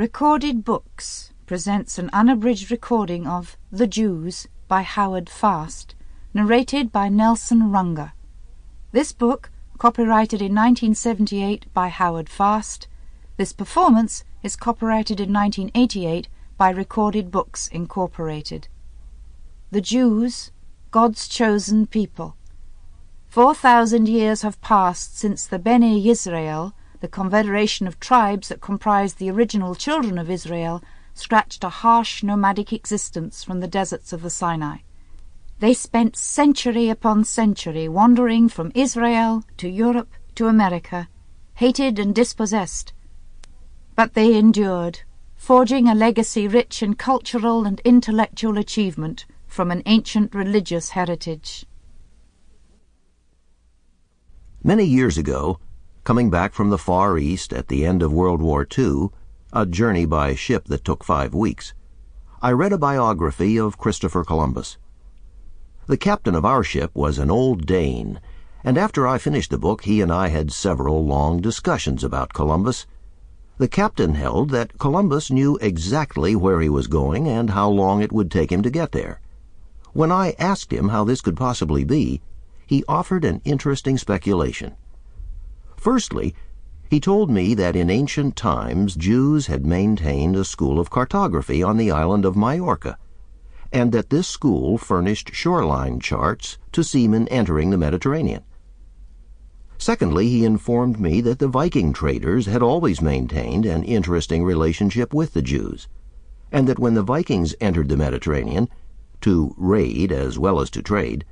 Recorded Books presents an unabridged recording of The Jews by Howard Fast, narrated by Nelson Runger. This book, copyrighted in 1978 by Howard Fast. This performance is copyrighted in 1988 by Recorded Books Incorporated. The Jews, God's chosen people. 4,000 years have passed since the Bene Yisrael, the confederation of tribes that comprised the original children of Israel, scratched a harsh nomadic existence from the deserts of the Sinai. They spent century upon century wandering from Israel to Europe to America, hated and dispossessed. But they endured, forging a legacy rich in cultural and intellectual achievement from an ancient religious heritage. Many years ago, coming back from the Far East at the end of World War II, a journey by ship that took 5 weeks, I read a biography of Christopher Columbus. The captain of our ship was an old Dane, and after I finished the book, he and I had several long discussions about Columbus. The captain held that Columbus knew exactly where he was going and how long it would take him to get there. When I asked him how this could possibly be, he offered an interesting speculation. Firstly, he told me that in ancient times Jews had maintained a school of cartography on the island of Majorca, and that this school furnished shoreline charts to seamen entering the Mediterranean. Secondly, he informed me that the Viking traders had always maintained an interesting relationship with the Jews, and that when the Vikings entered the Mediterranean, to raid as well as to trade,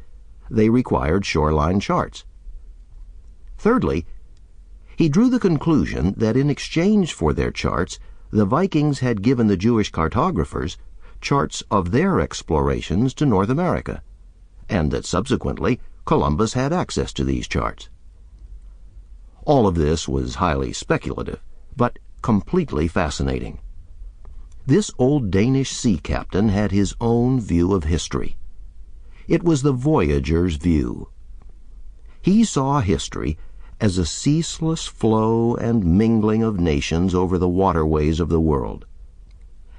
they required shoreline charts. Thirdly, he drew the conclusion that in exchange for their charts, the Vikings had given the Jewish cartographers charts of their explorations to North America, and that subsequently Columbus had access to these charts. All of this was highly speculative, but completely fascinating. This old Danish sea captain had his own view of history. It was the voyager's view. He saw history as a ceaseless flow and mingling of nations over the waterways of the world.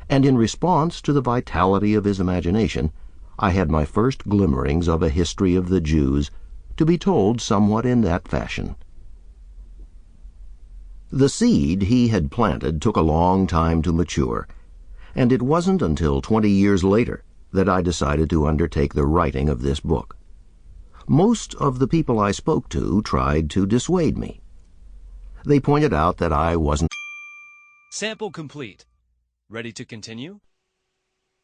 And in response to the vitality of his imagination, I had my first glimmerings of a history of the Jews, to be told somewhat in that fashion. The seed he had planted took a long time to mature, and it wasn't until 20 years later that I decided to undertake the writing of this book. Most of the people I spoke to tried to dissuade me. They pointed out that I wasn't. Sample complete. Ready to continue?